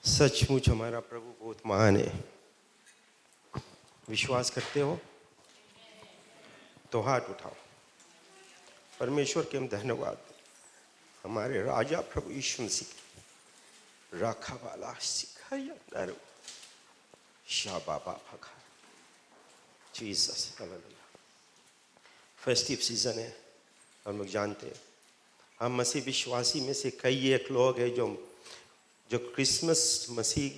सचमुच हमारा प्रभु बहुत महान है। विश्वास करते हो तो हाथ उठाओ। परमेश्वर के हम धन्यवाद दें। हमारे राजा प्रभु यीशु मसीह राखा वाला सिखाया नरो शाबाबा भगा जीसस हालेलुया। फेस्टिव सीजन है, हम लोग जानते हैं। हम मसीह विश्वासी में से कई एक लोग हैं जो क्रिसमस मसीह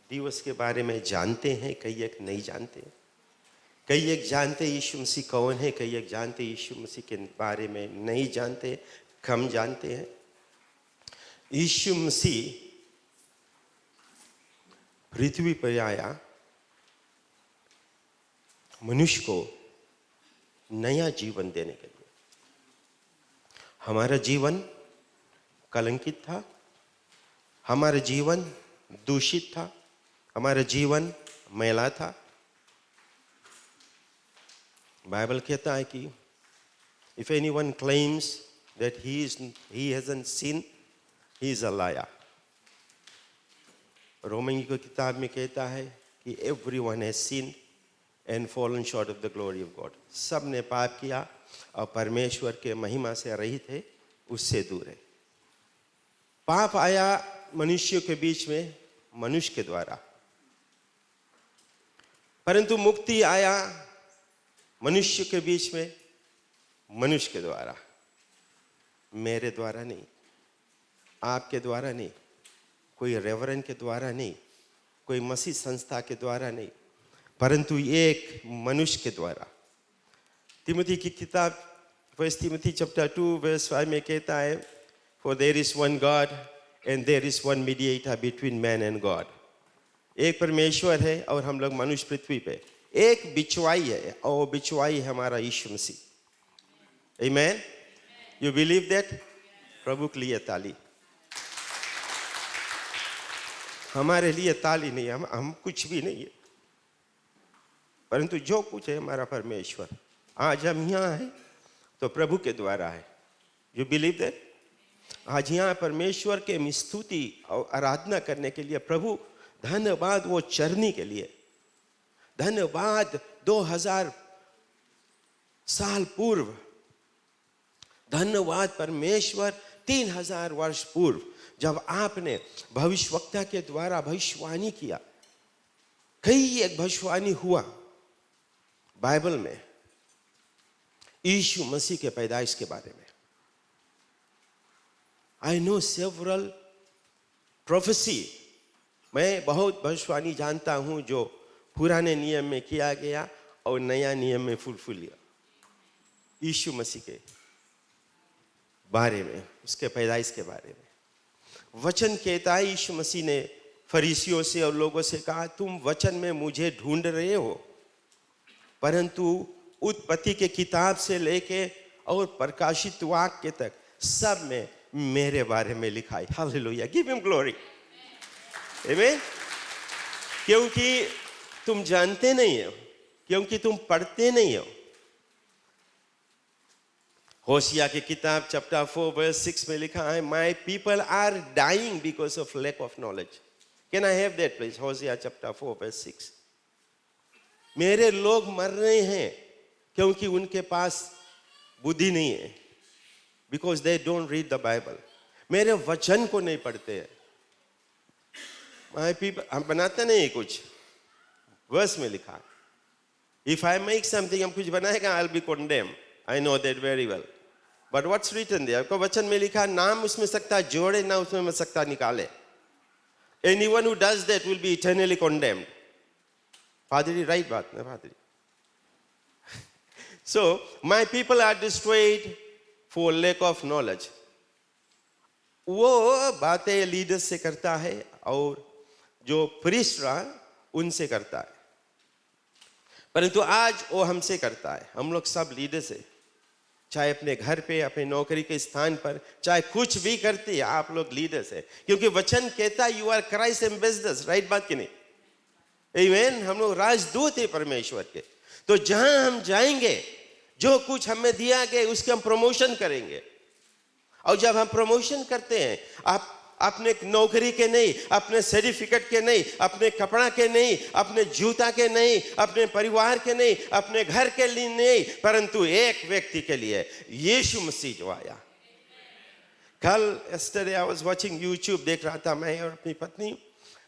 दिवस के बारे में जानते हैं, कई एक नहीं जानते। कई एक जानते यीशु मसीह कौन है, कई एक जानते यीशु मसीह के बारे में नहीं जानते, कम जानते हैं। यीशु मसीह पृथ्वी पर आया मनुष्य को नया जीवन देने के लिए। हमारा जीवन कलंकित था, हमारा जीवन दूषित था, हमारा जीवन मैला था। बाइबल कहता है कि if anyone claims that he hasn't sinned, he is a liar. Roman की किताब में कहता है कि everyone has sinned and fallen short of the glory of God. सब ने पाप किया और परमेश्वर के महिमा से रहित है, उससे दूर है। पाप आया मनुष्यों के बीच में मनुष्य के द्वारा, परंतु मुक्ति आया मनुष्य के बीच में मनुष्य के द्वारा। मेरे द्वारा नहीं, आपके द्वारा नहीं, कोई रेवरेंड के द्वारा नहीं, कोई मसीह संस्था के द्वारा नहीं, परंतु एक मनुष्य के द्वारा। तिमोथी की किताब 1 Timothy chapter 2 verse 5 में कहता है, For there is one God and there is one mediator between man and God. एक परमेश्वर है और हम लोग मनुष्य पृथ्वी पे एक बिचवाई है, और बिचवाई हमारा यीशु मसीह। Amen? You believe that? प्रभु के लिए ताली। हमारे लिए ताली नहीं, हम कुछ भी नहीं है, परंतु जो कुछ है हमारा परमेश्वर। आज हम यहाँ हैं तो प्रभु के द्वारा है। You believe that? आज यहाँ परमेश्वर के स्तुति और आराधना करने के लिए प्रभु धन्यवाद, वो चरनी के लिए धन्यवाद। 2000 साल पूर्व धन्यवाद परमेश्वर। 3000 वर्ष पूर्व जब आपने भविष्यवक्ता के द्वारा भविष्यवाणी किया, कई एक भविष्यवाणी हुआ बाइबल में यीशु मसीह के पैदाइश के बारे में। I know several prophecy. मैं बहुत भविष्यवाणी जानता हूं जो पुराने नियम में किया गया और नया नियम में फुलफिल किया। यीशु मसीह के बारे में, उसके पैदाइश के बारे में वचन कहता है। यीशु मसीह ने फरीसियों से और लोगों से कहा, तुम वचन में मुझे ढूंढ रहे हो, परंतु उत्पत्ति के किताब से लेके और प्रकाशित वाक्य तक सब में मेरे बारे में लिखा है। Hallelujah, give him glory. आमीन। क्योंकि तुम जानते नहीं हो, क्योंकि तुम पढ़ते नहीं हो। होशिया की किताब चैप्टर 4 verse 6 में लिखा है, My people are dying because of lack of knowledge. Can I have that please? होशिया chapter 4 verse 6। मेरे लोग मर रहे हैं क्योंकि उनके पास बुद्धि नहीं है, because they don't read the Bible. मेरे वचन को नहीं पढ़ते हैं। My people, हम बनाते नहीं कुछ, वर्स में लिखा, If I make something, हम कुछ बनाएगा, I'll be condemned. I know that very well. But what's written there? आपको वचन में लिखा, नाम उसमें सकता जोड़े, ना उसमें सकता निकाले। Anyone who does that will be eternally condemned. पादरी राइट बात ना पादरी। So my people are destroyed for lack of knowledge. वो बातें लीडर्स से करता है और जो प्रीस्ट रहा उनसे करता है, परंतु आज वो हमसे करता है। हम लोग सब लीडर्स है, चाहे अपने घर पे, अपने नौकरी के स्थान पर, चाहे कुछ भी करते हैं, आप लोग लीडर्स है, क्योंकि वचन कहता है you are Christ ambassadors. Right बात की नहीं? आमीन। हम लोग राजदूत है परमेश्वर के। तो जहां हम जाएंगे, जो कुछ हमें दिया गया उसके हम प्रमोशन करेंगे, और जब हम प्रमोशन करते हैं, अपने नौकरी के नहीं, अपने सर्टिफिकेट के नहीं, अपने कपड़ा के नहीं, अपने जूता के नहीं, अपने परिवार के नहीं, अपने घर के लिए नहीं, परंतु एक व्यक्ति के लिए, यीशु मसीह जो आया। कल yesterday I was watching YouTube, देख रहा था मैं और अपनी पत्नी,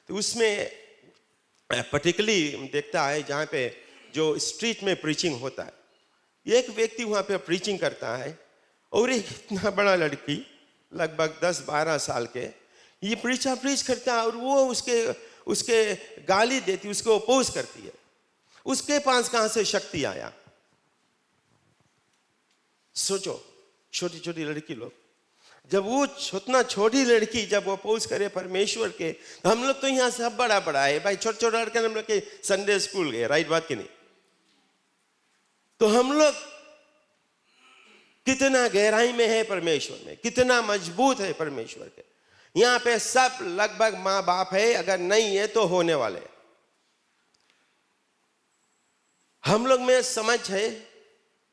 तो उसमें पर्टिकुलरली देखता है जहाँ पे जो स्ट्रीट में प्रीचिंग होता है, एक व्यक्ति वहाँ पे प्रीचिंग करता है और एक इतना बड़ा लड़की लगभग 10-12 साल के ये प्रीच करता है और वो उसके गाली देती, उसको अपोज करती है। उसके पास कहाँ से शक्ति आया? सोचो, छोटी छोटी लड़की लोग, जब वो उतना छोटी लड़की जब वो अपोज करे परमेश्वर के, तो हम लोग तो यहाँ सब बड़ा बड़ा है भाई, छोटे छोटे लड़के हम लोग के संडे स्कूल गए, राइट बात की नहीं? तो हम लोग कितना गहराई में है परमेश्वर में, कितना मजबूत है परमेश्वर के। यहाँ पे सब लगभग माँ बाप है, अगर नहीं है तो होने वाले। हम लोग में समझ है,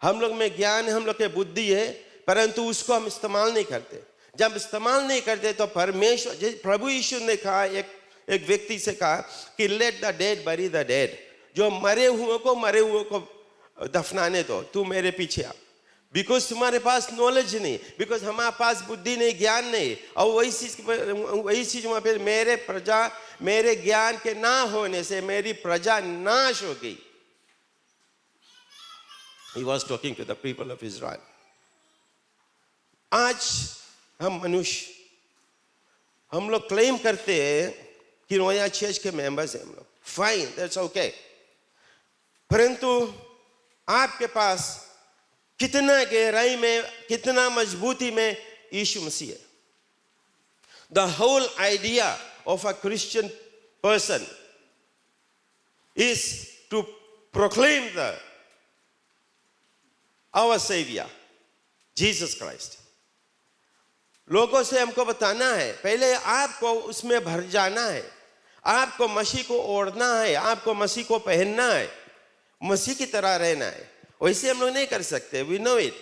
हम लोग में ज्ञान है, हम लोग के बुद्धि है, परंतु उसको हम इस्तेमाल नहीं करते। जब इस्तेमाल नहीं करते तो परमेश्वर, प्रभु यीशु ने कहा, एक व्यक्ति से कहा कि लेट द डेड बरी द डेड, जो मरे हुए को दफनाने दो, तू मेरे पीछे आ। बिकॉज तुम्हारे पास नॉलेज नहीं, बिकॉज हमारे पास बुद्धि नहीं, ज्ञान नहीं, और वही चीज वहां पे मेरे ज्ञान के ना होने से मेरी प्रजा नाश हो गई। He was talking to the people of Israel. आज हम मनुष्य, हम लोग क्लेम करते हैं कि नोया चर्च के मेंबर्स हैं हम लोग, फाइन, दैट्स ओके, परंतु आपके पास कितना गहराई में, कितना मजबूती में यीशु मसीह है। The whole idea of a Christian person is to proclaim our Savior, Jesus Christ. लोगों से हमको बताना है, पहले आपको उसमें भर जाना है, आपको मसीह को ओढ़ना है, आपको मसीह को पहनना है, मसीह की तरह रहना है। वैसे हम लोग नहीं कर सकते, वी नो इट,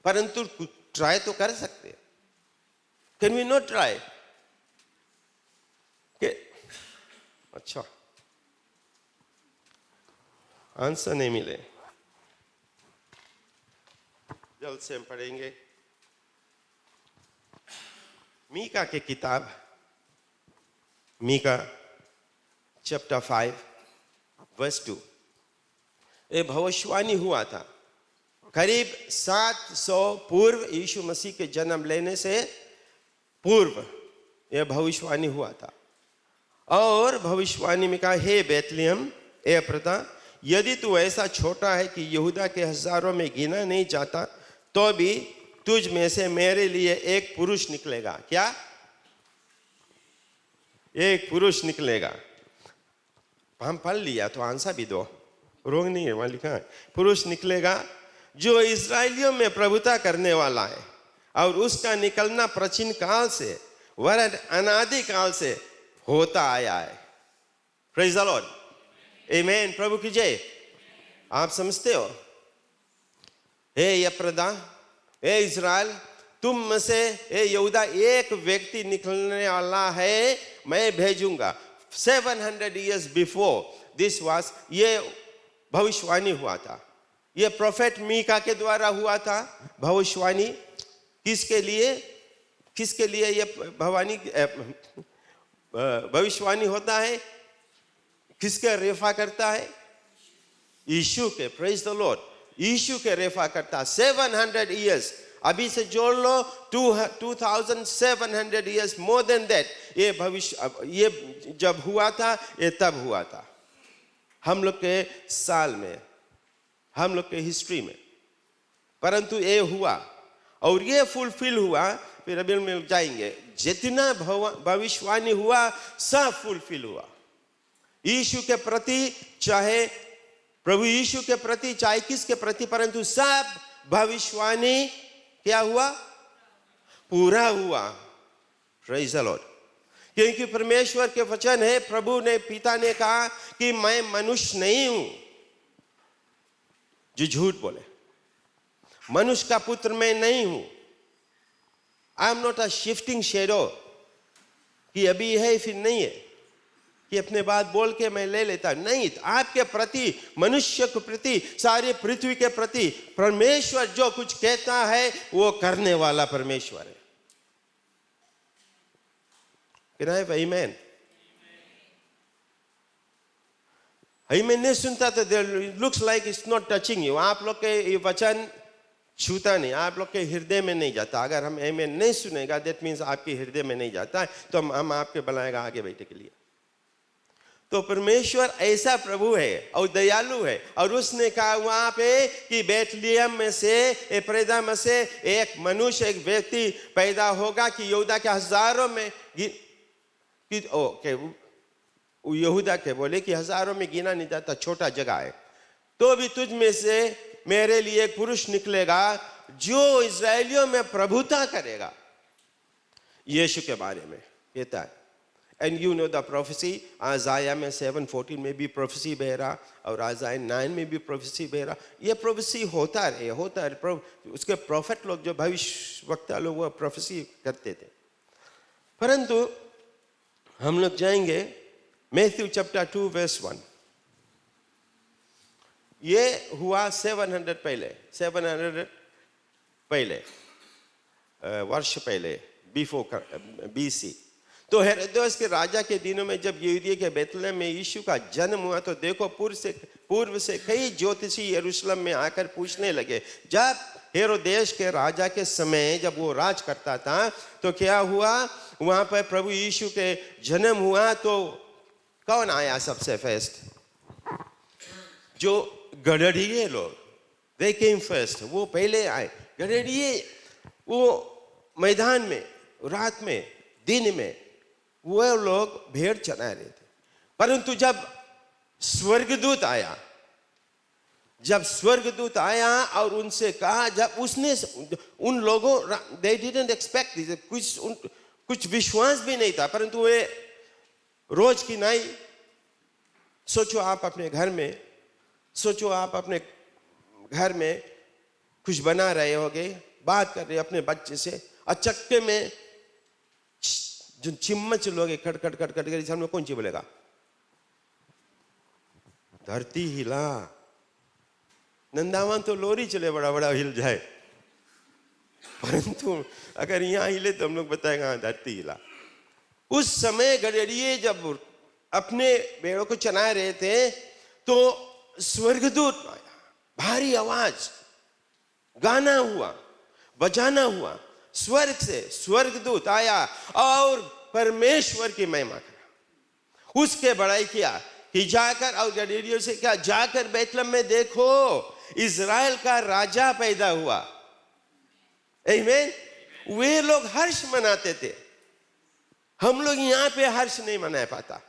परंतु ट्राई तो कर सकते। Can we not try? अच्छा, आंसर नहीं मिले, जल्द से हम पढ़ेंगे। मीका की किताब, मीका चैप्टर 5 वर्स 2, ये भविष्यवाणी हुआ था करीब 700 पूर्व, यीशु मसीह के जन्म लेने से पूर्व यह भविष्यवाणी हुआ था। और भविष्यवाणी में कहा, हे बेतलेहम ए एफ्राता, यदि तू ऐसा छोटा है कि यहूदा के हजारों में गिना नहीं जाता, तो भी तुझ में से मेरे लिए एक पुरुष निकलेगा। क्या? एक पुरुष निकलेगा। हम पढ़ लिया तो आंसर भी दो, रोग नहीं है, वहां लिखा है पुरुष निकलेगा जो इस्राएलियों में प्रभुता करने वाला है, और उसका निकलना प्राचीन काल से वरन अनादि काल से होता आया है। प्रेज द लॉर्ड, आमेन, प्रभु की जय। आप समझते हो? हे यप्रदा, हे इज़राइल, तुम में से हे यहूदा एक व्यक्ति निकलने वाला है, मैं भेजूंगा। 700 years before this was, ये भविष्यवाणी हुआ था, ये प्रोफेट मीका के द्वारा हुआ था भविष्यवाणी। किसके लिए ये भविष्यवाणी होता है? किसके रेफा करता है? यीशु के। प्रेज द लॉर्ड, यीशु के रेफा करता। 700 years, अभी से जोड़ लो 2700 years, मोर देन दैट। ये भविष्य, ये जब हुआ था, ये तब हुआ था, हम लोग के साल में, हम लोग के हिस्ट्री में, परंतु ये हुआ और ये फुलफिल हुआ। फिर अभी में जाएंगे, जितना भविष्यवाणी हुआ सब फुलफिल हुआ। यीशु के प्रति, चाहे प्रभु यीशु के प्रति, चाहे किसके प्रति, परंतु सब भविष्यवाणी क्या हुआ? पूरा हुआ। Praise the Lord. क्योंकि परमेश्वर के वचन है, प्रभु ने, पिता ने कहा कि मैं मनुष्य नहीं हूं जो झूठ बोले, मनुष्य का पुत्र मैं नहीं हूं। I am not a shifting shadow. कि अभी है फिर नहीं है, कि अपने बात बोल के मैं ले लेता नहीं। आपके प्रति, मनुष्य के प्रति, सारी पृथ्वी के प्रति परमेश्वर जो कुछ कहता है वो करने वाला परमेश्वर है। आमीन। आमीन नहीं सुनता तो looks like it's not touching you. आप लोग के ये वचन छूता नहीं, आप लोग के हृदय में नहीं जाता। अगर हम आमीन नहीं सुनेगा दैट मीन्स आपके हृदय में नहीं जाता है, तो हम आपके बुलाएगा आगे बैठे के लिए। तो परमेश्वर ऐसा प्रभु है और दयालु है, और उसने कहा वहां पे कि बेथलेहम में से, एफ्राइम में से एक मनुष्य, एक व्यक्ति पैदा होगा कि यहूदा के हजारों में यहूदा के बोले कि हजारों में गिना नहीं जाता, छोटा जगह है, तो भी तुझ में से मेरे लिए एक पुरुष निकलेगा जो इजरायलियों में प्रभुता करेगा। यीशु के बारे में कहता है। And you know the prophecy, आज़ाया में 7:14 में भी प्रोफेसी बह रहा, और आज़ाया 9 में भी प्रोफेसी बह रहा। ये प्रोफेसी होता है। उसके प्रॉफिट लोग, जो भविष्य वक्ता लोग, वो प्रोफेसी करते थे। परंतु हम लोग जाएंगे मैथ्यू चैप्टर 2 वर्स 1। ये हुआ 700 वर्ष पहले, बिफोर BC। तो हेरोदेस के राजा के दिनों में जब यहूदिया के बेथलेहम में यीशु का जन्म हुआ, तो देखो पूर्व से कई ज्योतिषी यरूशलेम में आकर पूछने लगे। जब हेरोदेस के राजा के समय जब वो राज करता था, तो क्या हुआ, वहां पर प्रभु यीशु के जन्म हुआ, तो कौन आया सबसे फर्स्ट? जो गडरिये लोग, they came first, वो पहले आए। गडरिये वो मैदान में, रात में, दिन में वो लोग भेड़ चरा रहे थे। परंतु जब स्वर्गदूत आया और उनसे कहा, जब उसने उन लोगों, they didn't expect this, कुछ विश्वास भी नहीं था, परंतु वे रोज की नाई, सोचो आप अपने घर में कुछ बना रहे होगे, बात कर रहे अपने बच्चे से, अचक्के में जो चिम्मच लोगे खट कर, सामने कौन सी बोलेगा? धरती हिला। नंदावन तो लोरी चले, बड़ा बड़ा हिल जाए, परंतु अगर यहाँ हिले तो हम लोग बताएंगे धरती हिला। उस समय गडरिये जब अपने भेड़ों को चला रहे थे, तो स्वर्गदूत आया, भारी आवाज, गाना हुआ, बजाना हुआ, स्वर्ग से स्वर्गदूत आया और परमेश्वर की महिमा करा, उसके बड़ाई किया कि जाकर, और गडरियों से क्या, जाकर बेथलेहम में देखो, इजराइल का राजा पैदा हुआ। आमीन। वे लोग हर्ष मनाते थे, हम लोग यहाँ पे हर्ष नहीं मना पाता।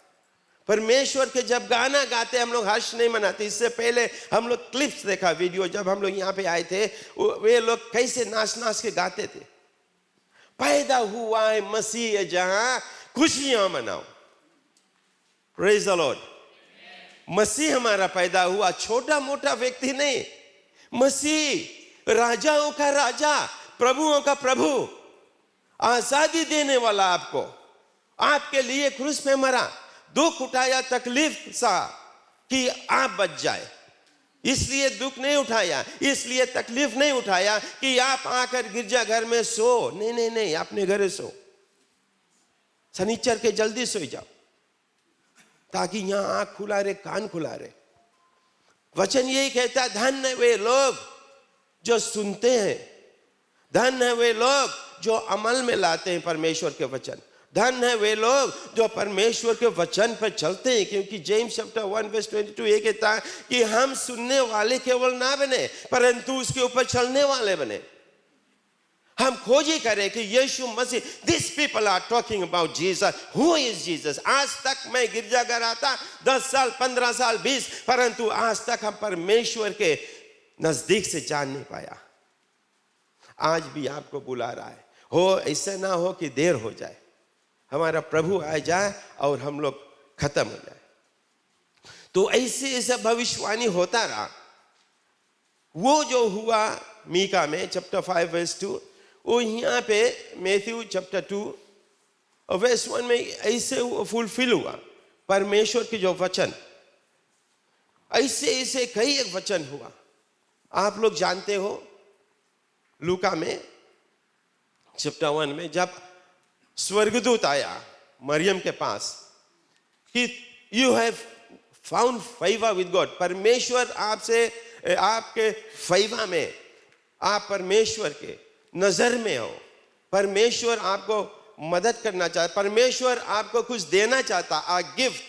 परमेश्वर के जब गाना गाते हम लोग हर्ष नहीं मनाते। इससे पहले हम लोग क्लिप्स देखा, वीडियो, जब हम लोग यहाँ पे आए थे, वे लोग कैसे नाच के गाते थे। पैदा हुआ है मसीह, जहां खुशियां मनाओ। Praise the Lord. मसीह हमारा पैदा हुआ, छोटा मोटा व्यक्ति नहीं, मसीह राजाओं का राजा, प्रभुओं का प्रभु, आजादी देने वाला, आपके लिए क्रूस पे मरा, दुख उठाया, तकलीफ सा कि आप बच जाए, इसलिए दुख नहीं उठाया, इसलिए तकलीफ नहीं उठाया कि आप आकर गिरजाघर में सो। नहीं, अपने घर सो, शनिचर के जल्दी सो जाओ, ताकि यहां आंख खुला रहे, कान खुला रहे। वचन यही कहता है, धन्य है वे लोग जो सुनते हैं, धन्य है वे लोग जो अमल में लाते हैं परमेश्वर के वचन, धन्य है वे लोग जो परमेश्वर के वचन पर चलते हैं। क्योंकि जेम्स चैप्टर 1 वर्स 22 ये कहता है कि हम सुनने वाले केवल ना बने, परंतु उसके ऊपर चलने वाले बने। हम खोजी करें कि यीशु मसीह, this people are talking about Jesus, who is Jesus. आज तक मैं गिरजाघर आता 10 साल, 15 साल, 20, परंतु आज तक हम परमेश्वर के नजदीक से जान नहीं पाया। आज भी आपको बुला रहा है, हो ऐसा ना हो कि देर हो जाए, हमारा प्रभु आ जाए और हम लोग खत्म हो जाए। तो ऐसे भविष्यवाणी होता रहा। वो जो हुआ मीका में चैप्टर 5 वर्स 2, वो यहाँ पे मैथ्यू चैप्टर 2 और वर्स 1 में ऐसे फुलफिल हुआ परमेश्वर की जो वचन, ऐसे ऐसे कई एक वचन हुआ। आप लोग जानते हो लूका में चैप्टर 1 में जब स्वर्गदूत आया मरियम के पास कि you have found favour with God, परमेश्वर आपसे, आपके फेवर में, आप परमेश्वर के नजर में हो, परमेश्वर आपको मदद करना चाहता, परमेश्वर आपको कुछ देना चाहता, a gift.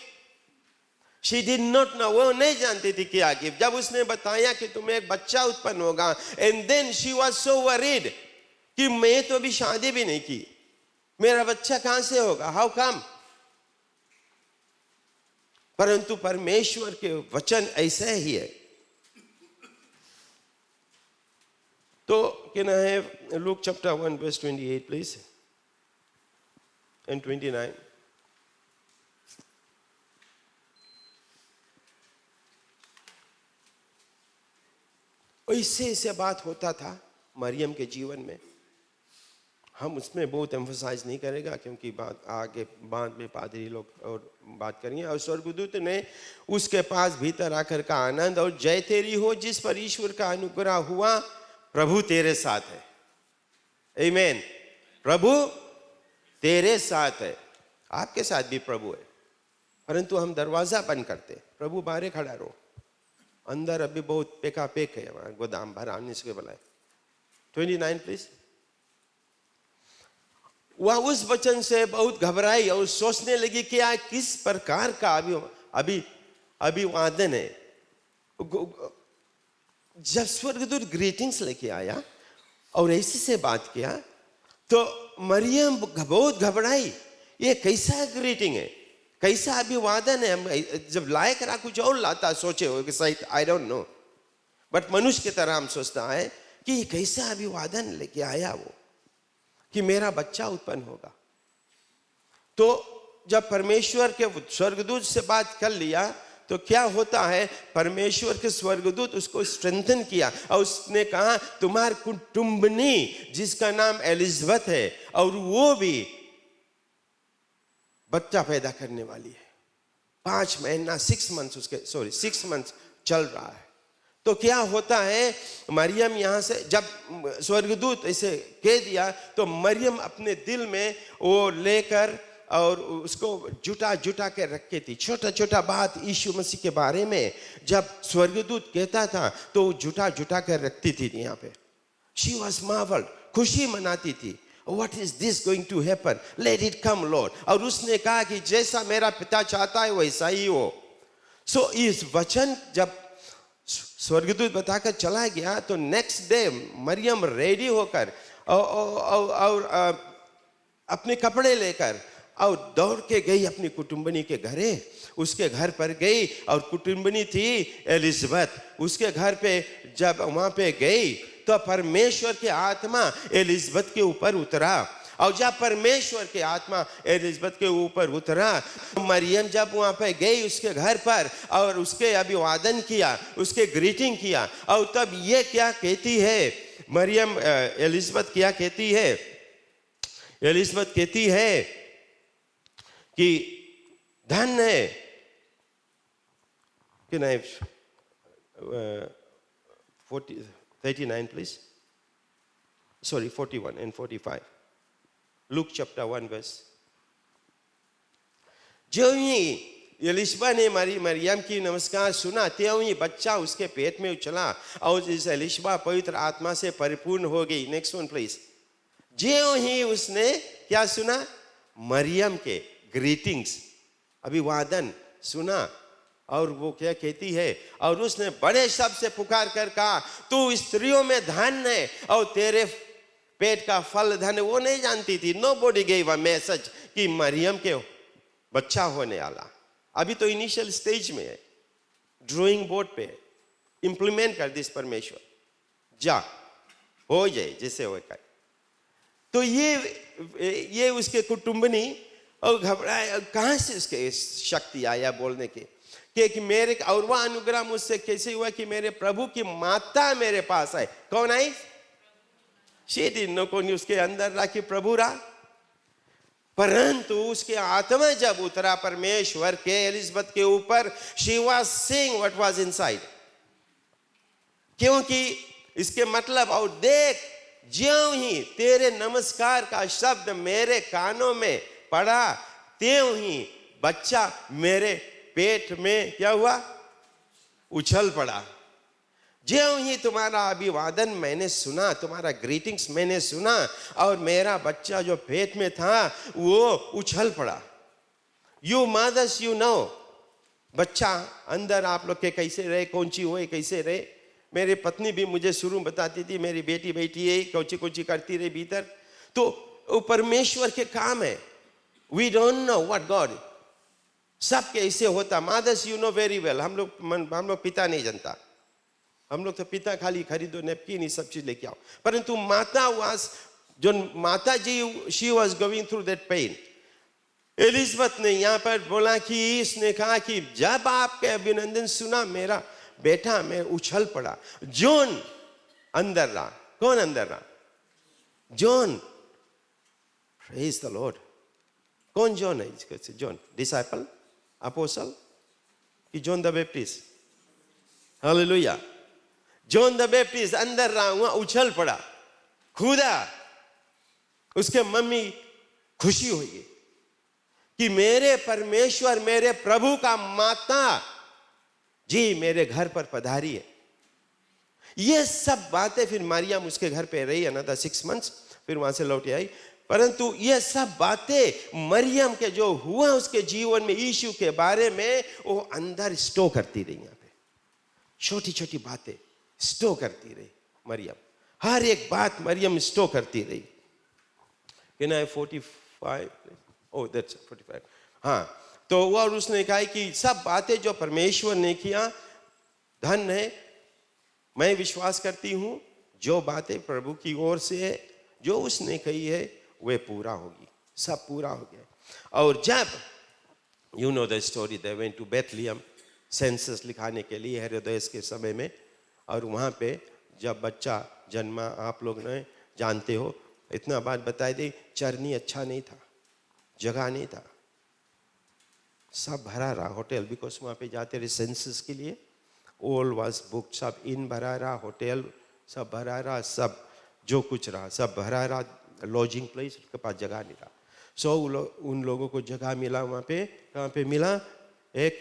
She did not know, वो नहीं जानती थी क्या गिफ्ट। जब उसने बताया कि तुम्हें एक बच्चा उत्पन्न होगा, and then she was so worried कि मैं तो अभी शादी भी नहीं की, मेरा बच्चा कहां से होगा, हाउ कम। परंतु परमेश्वर के वचन ऐसे ही है। तो can I have look chapter 1 verse 28 please and 29। ऐसे ऐसे बात होता था मरियम के जीवन में। हम उसमें बहुत एम्फसाइज नहीं करेगा क्योंकि बात आगे बाद में पादरी लोग और बात करेंगे। और स्वर्गदूत ने उसके पास भीतर आकर का आनंद और जय तेरी हो जिस पर ईश्वर का अनुग्रह हुआ, प्रभु तेरे साथ है। आमीन। प्रभु तेरे साथ है, आपके साथ भी प्रभु है। परंतु हम दरवाजा बंद करते, प्रभु बाहर खड़ा रहो, अंदर अभी बहुत पेका पेक है, वहां गोदाम भर आने से बुलाए। 29 प्लीज। वह उस वचन से बहुत घबराई और सोचने लगी कि किस प्रकार का अभिवादन है। जब स्वर्गदूत ग्रीटिंग्स लेके आया और ऐसे से बात किया तो मरियम बहुत घबराई, ये कैसा ग्रीटिंग है, कैसा अभिवादन है। जब लायक रहा कुछ और लाता, सोचे हो कि सही, आई डोंट नो, बट मनुष्य की तरह हम सोचता है कि ये कैसा अभिवादन लेके आया वो, कि मेरा बच्चा उत्पन्न होगा। तो जब परमेश्वर के स्वर्गदूत से बात कर लिया तो क्या होता है, परमेश्वर के स्वर्गदूत उसको स्ट्रेंथन किया और उसने कहा तुम्हारी कुटुंबनी जिसका नाम एलिजबेथ है और वो भी बच्चा पैदा करने वाली है। 5 महीना 6 मंथ्स चल रहा है। तो क्या होता है, मरियम यहां से जब स्वर्गदूत ऐसे कह दिया तो मरियम अपने दिल में वो लेकर और उसको जुटा के रखी थी। छोटा छोटा बात यीशु मसीह के बारे में जब स्वर्गदूत कहता था तो जुटा के रखती थी यहाँ पे। शी वॉज मार्वल्ड, खुशी मनाती थी। What is this going to happen? Let it come, Lord. और उसने कहा कि जैसा मेरा पिता चाहता है वैसा ही हो। सो इस वचन जब स्वर्गदूत बताकर चला गया तो नेक्स्ट डे मरियम रेडी होकर और अपने कपड़े लेकर और दौड़ के गई अपनी कुटुंबनी के घरे। उसके घर पर गई और कुटुंबनी थी एलिजबेथ। उसके घर पे जब वहां पे गई तो परमेश्वर की आत्मा एलिजबेथ के ऊपर उतरा। और जब परमेश्वर की आत्मा एलिजबेथ के ऊपर उतरा, मरियम जब वहां पे गई उसके घर पर और उसके अभिवादन किया, उसके ग्रीटिंग किया, और तब ये क्या कहती है मरियम, एलिजबेथ क्या कहती है, एलिजबेथ कहती है कि धन है कि नहीं। 39 please, sorry 41 and 45, Luke chapter 1 verse। जो ही एलिशबा ने मरियम की नमस्कार सुना त्यों ही बच्चा उसके पेट में उछला और इस एलिशबा पवित्र आत्मा से परिपूर्ण हो गई। Next one please. जो ही उसने क्या सुना, मरियम के ग्रीटिंग्स, अभिवादन सुना, और वो क्या कहती है, और उसने बड़े शब्द से पुकार कर कहा तू स्त्रियों में धन है और तेरे पेट का फल धन है। वो नहीं जानती थी, नोबडी गेव अ मैसेज कि मरियम के बच्चा होने वाला। अभी तो इनिशियल स्टेज में है, ड्राइंग बोर्ड पे इंप्लीमेंट कर दिस परमेश्वर, जा हो जाए जैसे हो कर। तो ये उसके कुटुंबनी और घबराए, कहां से उसके शक्ति आया बोलने के कि मेरे, और वह अनुग्रह मुझसे कैसे हुआ कि मेरे प्रभु की माता मेरे पास आए। कौन आई? शी डिडंट नो कौन उसके अंदर रहा कि प्रभु रहा। परंतु उसके आत्मा जब उतरा परमेश्वर के एलिजाबेथ के ऊपर, she was seeing what was inside. क्योंकि इसके मतलब, और देख, ज्यों ही तेरे नमस्कार का शब्द मेरे कानों में पड़ा, त्यों ही बच्चा मेरे पेट में क्या हुआ? उछल पड़ा। ज्यों ही तुम्हारा अभिवादन मैंने सुना, तुम्हारा ग्रीटिंग्स मैंने सुना, और मेरा बच्चा जो पेट में था वो उछल पड़ा। यू मदर्स यू नो, बच्चा अंदर आप लोग के कैसे रहे, कौन ची हुए, कैसे रहे। मेरी पत्नी भी मुझे शुरू बताती थी, मेरी बेटी बेटी है, कौची कौची करती रही भीतर। तो वो परमेश्वर के काम है। We don't know what God, सब कैसे होता। Mothers you know very well. हम लोग पिता नहीं जानता। हम लोग तो पिता खाली खरीदो नेपकिन, ये सब चीज लेके आओ। परंतु माता वाज, जो माता जी, she was going through that pain. Elizabeth ने यहाँ पर बोला कि इसने कहा कि जब आपके अभिनंदन सुना, मेरा बेटा मैं उछल पड़ा। जॉन अंदर रहा। कौन अंदर रहा? जॉन। Praise the Lord. कौन जॉन है? जॉन डिसाइपल, अपोस्टल कि John the Baptist? Hallelujah. John the Baptist अंदर रहा, हुआ उछल पड़ा, खुदा। उसके मम्मी खुशी हुई कि मेरे परमेश्वर, मेरे प्रभु का माता जी मेरे घर पर पधारी है। ये सब बातें फिर मरियम उसके घर पे रही अनदर 6 months, फिर वहां से लौट आई। परंतु ये सब बातें मरियम के जो हुआ उसके जीवन में यीशु के बारे में, वो अंदर स्टोर करती रही। यहाँ पे छोटी छोटी बातें स्टोर करती रही मरियम। हर एक बात मरियम स्टोर करती रही। Can I 45? Oh, that's 45. हाँ, तो वो, और उसने कहा कि सब बातें जो परमेश्वर ने किया, धन है। मैं विश्वास करती हूँ जो बातें प्रभु की ओर से है, जो उसने कही है, वे पूरा होगी। सब पूरा हो गया। और जब you know the story, they went to Bethlehem census लिखाने के लिए हेरोदेस के समय में। और वहाँ पे जब बच्चा जन्मा, आप लोग ने जानते हो, इतना बात बताई दी, चरनी अच्छा नहीं था, जगह नहीं था, सब भरा रहा होटल। बिकॉज वहाँ पे जाते रहे सेंसस के लिए, ऑल वाज बुक, सब इन भरा रहा, होटल सब भरा रहा, सब जो कुछ रहा सब भरा रहा, लॉजिंग प्लेस, उसके पास जगह नहीं रहा। सो उन लोगों को जगह मिला वहाँ पे। कहाँ पे मिला? एक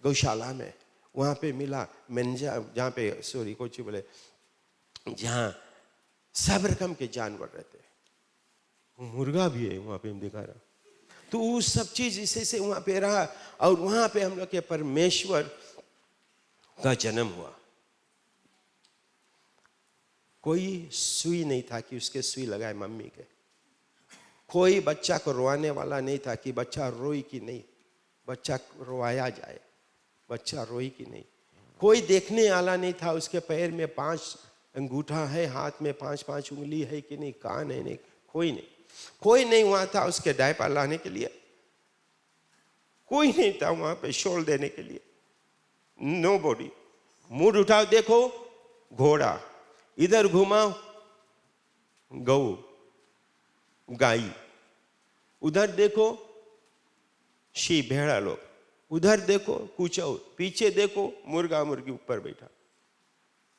गौशाला में। वहाँ पे मिला मंजा, जहाँ पे सॉरी कोची बोले, जहाँ सब रकम के जानवर रहते हैं, मुर्गा भी है वहाँ पे, हम दिखा रहा। तो वो सब चीज इसे से वहाँ पे रहा। और वहाँ पे हम लोग के परमेश्वर का जन्म हुआ। कोई सुई नहीं था कि उसके सुई लगाए मम्मी के। कोई बच्चा को रोवाने वाला नहीं था कि बच्चा रोई कि नहीं, बच्चा रोवाया जाए, बच्चा रोई कि नहीं। कोई देखने वाला नहीं था उसके पैर में 5 अंगूठा है, हाथ में 5-5 उंगली है कि नहीं, कान है नहीं, कोई नहीं। कोई नहीं वहां था उसके डायपर लाने के लिए, कोई नहीं था वहां पे शॉल देने के लिए। Know body. मूड उठाओ, देखो घोड़ा, इधर घुमाओ गऊ गाय, उधर देखो शी भेड़ा लोग, उधर देखो कुचौ, पीछे देखो मुर्गा मुर्गी ऊपर बैठा,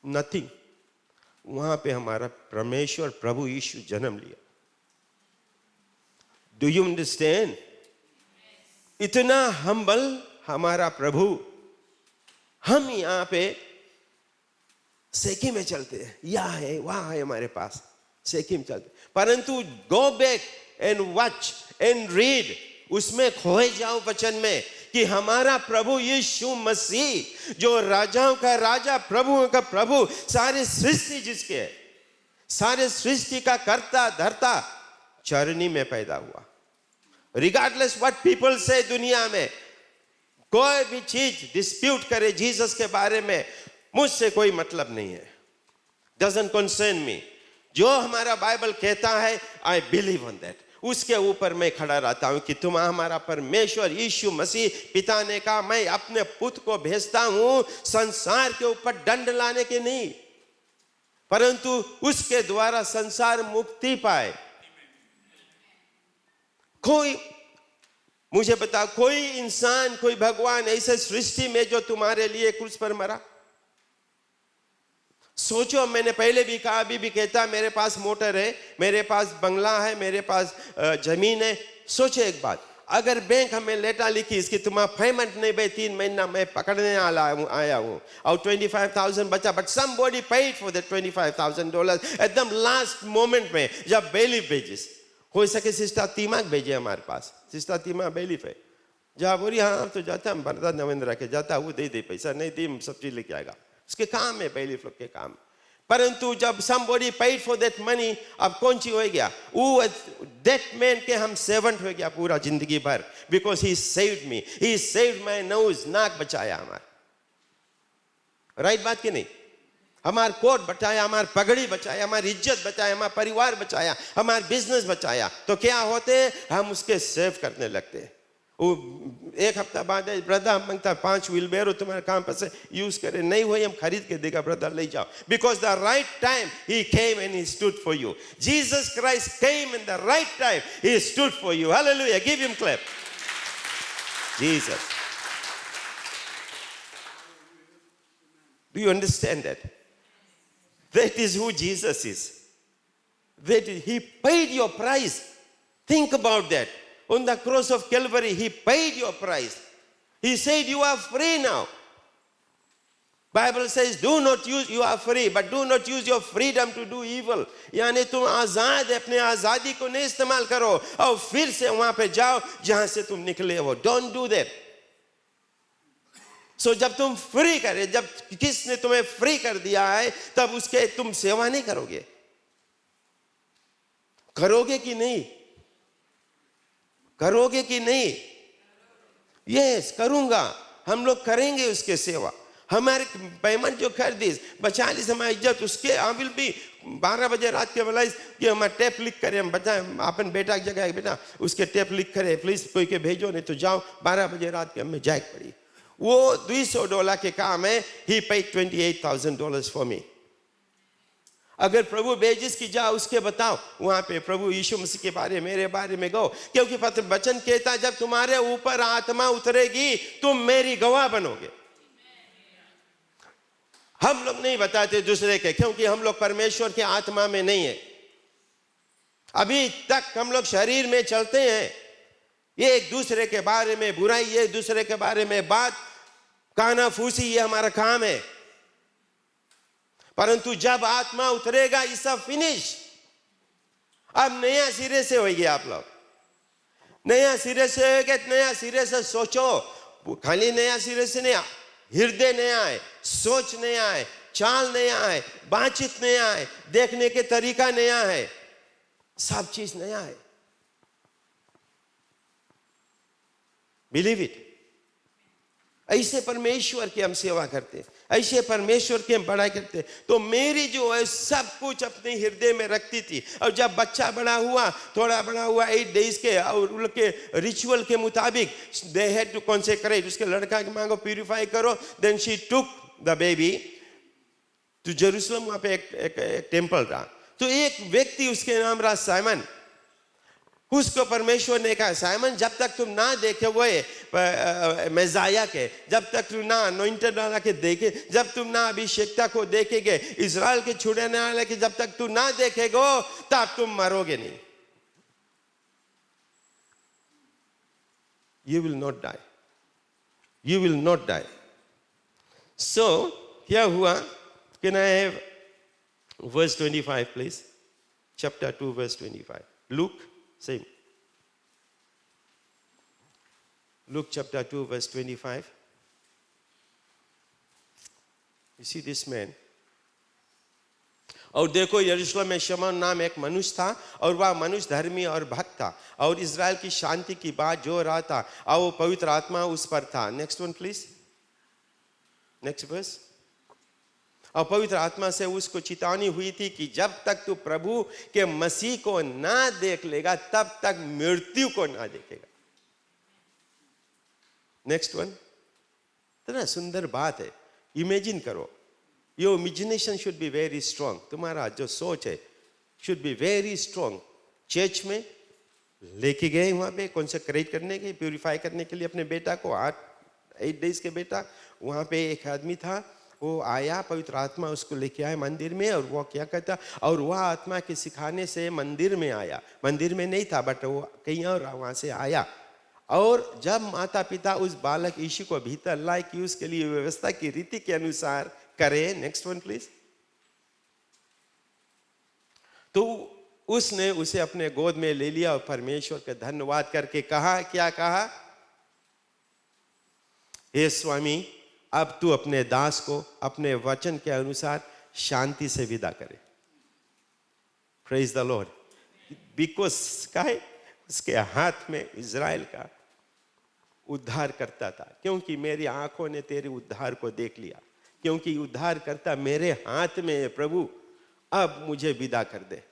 नथिंग। वहां पे हमारा परमेश्वर प्रभु यीशु जन्म लिया। Do you understand? इतना हम्बल हमारा प्रभु। हम यहाँ पे सेकी में चलते हैं, यहाँ है वहां है हमारे पास, सेकी में चलते। परंतु go back and watch and read, उसमें खोए जाओ वचन में कि हमारा प्रभु यीशु मसीह जो राजाओं का राजा, प्रभुओं का प्रभु, सारे सृष्टि जिसके है, सारे सृष्टि का कर्ता धर्ता, चरनी में पैदा हुआ। रिगार्डलेस व्हाट पीपल से, दुनिया में कोई भी चीज डिस्प्यूट करे जीसस के बारे में, मुझसे कोई मतलब नहीं है, डजंट कंसर्न मी। जो हमारा बाइबल कहता है, आई बिलीव ऑन दैट, उसके ऊपर मैं खड़ा रहता हूं कि तुम हमारा परमेश्वर यीशु मसीह, पिता ने कहा मैं अपने पुत्र को भेजता हूं संसार के ऊपर दंड लाने के नहीं, परंतु उसके द्वारा संसार मुक्ति पाए। कोई मुझे बता, कोई इंसान, कोई भगवान ऐसे सृष्टि में जो तुम्हारे लिए क्रूस पर मरा? सोचो, मैंने पहले भी कहा, अभी भी कहता, मेरे पास मोटर है, मेरे पास बंगला है, मेरे पास जमीन है। सोचो एक बात, अगर बैंक हमें लेटर लिखी इसकी तुम्हारा पेमेंट नहीं भाई 3 महीना मैं पकड़ने आया हूँ और 25,000 बचा, but somebody paid for the $25,000 एकदम लास्ट मोमेंट में, जब बेलीफ भेजिस, हो सके सिस्टर तीमा भेजे हमारे पास, सिस्टर तीमा बेलीफ है, जा बोली हाँ तो जाता हम बरदा नवेंद्र के जाता, वो दे दे पैसा, नहीं दी सब चीज लेके आएगा, उसके काम है बेलीफ लोग के काम। परंतु जब somebody paid for that money, अब कौन सी हो गया, वो that man के हम servant हो गया पूरा जिंदगी भर, because he saved me, he saved my nose, नाक बचाया हमारा, राइट बात की नहीं? हमार कोट बचाया, हमार पगड़ी बचाया, हमारी इज्जत बचाया, हमारा परिवार बचाया, हमारा बिजनेस बचाया, तो क्या होते हम उसके सेव करने लगते। वो एक हफ्ता बाद ब्रदर हम मांगता 5 व्हील बेरो तुम्हारे काम पर से यूज करे, नहीं हुई हम खरीद के देगा, ब्रदर ले जाओ, because the right time he came and he stood for you. Jesus Christ came in the right time, he stood for you. Hallelujah, give him clap. Jesus, do you understand that? That is who Jesus is. That is, he paid your price. Think about that. On the cross of Calvary, he paid your price. He said you are free now. Bible says do not use, you are free, but do not use your freedom to do evil. यानी तुम आजाद, अपने आजादी को नहीं इस्तेमाल करो और फिर से वहां पे जाओ जहां से तुम निकले हो। Don't do that. So जब तुम फ्री करे, जब किसने तुम्हें फ्री कर दिया है, तब उसके तुम सेवा नहीं करोगे। करोगे कि नहीं? करोगे कि नहीं? यस, करूंगा, हम लोग करेंगे उसके सेवा। हमारे पेमेंट जो कर दी, बचा ली हमारी इज्जत, उसके आई विल बी 12 बजे रात के बेला कि हमारा टेप लिख करे, हम बता अपन बेटा की जगह बेटा उसके टेप लिख करे, प्लीज कोई के भेजो, नहीं तो जाओ 12 बजे रात के हमें जाग पड़ी। वो $200 के काम है, he paid $28,000 for me। अगर प्रभु भेजिस की जाओ उसके बताओ, वहां पे प्रभु यीशु मसीह के बारे, मेरे बारे में गो, क्योंकि पत्र वचन कहता है जब तुम्हारे ऊपर आत्मा उतरेगी तुम मेरी गवाह बनोगे। हम लोग नहीं बताते दूसरे के, क्योंकि हम लोग परमेश्वर के आत्मा में नहीं है। अभी तक हम लोग शरीर में चलते हैं, ये एक दूसरे के बारे में बुराई, ये एक दूसरे के बारे में बात, कानाफूसी, ये हमारा काम है। परंतु जब आत्मा उतरेगा, इस सब फिनिश। अब नया सिरे से होगी, आप लोग नया सिरे से होगे, नया सिरे से सोचो। खाली नया सिरे से नहीं, हृदय नया है, सोच नया है, चाल नया है, बातचीत नया है, देखने के तरीका नया है, सब चीज नया है। Believe it. ऐसे परमेश्वर की हम सेवा करते, ऐसे परमेश्वर की हम बड़ाई करते। तो मेरी जो है सब कुछ अपने हृदय में रखती थी, और जब बच्चा बड़ा हुआ, थोड़ा बड़ा हुआ 8 डेज के, और उनके रिचुअल के मुताबिक दे हैड टू कॉन्सेक्रेट, उसके लड़का की मां को प्यूरिफाई करो। Then she took the baby to Jerusalem, वहां पे एक टेम्पल रहा। तो एक व्यक्ति, उसके नाम रहा साइमन, उसको परमेश्वर ने कहा, साइमन जब तक तुम ना देखोगे मेजाया के, जब तक तुम ना अनॉइंटेड वाला के देखे, जब तुम ना अभिषेकता को देखेगे, इजराइल के छुड़ाने वाले के जब तक तुम ना देखेगो, तब तुम मरोगे नहीं। You will not die. You will not die. So क्या हुआ? Can I have verse 25 please? Chapter 2 verse 25. Luke, same. Luke chapter 2 verse 25. You see this man. और देखो, यरूशलेम में शमौन नाम एक मनुष्य था, और वह मनुष्य धर्मी और भक्त था, और इज़राइल की शांति की बात जो रहा था, और वो पवित्र आत्मा उस पर था। Next one please, next verse. और पवित्र आत्मा से उसको चेतावनी हुई थी कि जब तक तू प्रभु के मसीह को ना देख लेगा, तब तक मृत्यु को ना देखेगा। Next one. इतना सुंदर बात है, इमेजिन करो। Your imagination should be very strong. तुम्हारा जो सोच है should be very strong. Church में लेके गए वहां पे कंसेक्रेट करने के, प्यूरिफाई करने के लिए अपने बेटा को, 8 डेज के बेटा। वहां पे एक आदमी था, वो आया, पवित्र आत्मा उसको लेके आया मंदिर में, और वो क्या कहता, और वह आत्मा के सिखाने से मंदिर में आया। मंदिर में नहीं था, बट वो कहीं और वहां से आया। और जब माता पिता उस बालक यीशु को भीतर लाए कि उसके लिए व्यवस्था की रीति के अनुसार करे, नेक्स्ट वन प्लीज, तो उसने उसे अपने गोद में ले लिया और परमेश्वर का धन्यवाद करके कहा, क्या कहा, हे स्वामी, अब तू अपने दास को अपने वचन के अनुसार शांति से विदा करे। Praise the Lord. बिकॉज उसके हाथ में इज़राइल का उद्धार करता था, क्योंकि मेरी आंखों ने तेरे उद्धार को देख लिया, क्योंकि उद्धार करता मेरे हाथ में है प्रभु, अब मुझे विदा कर दे,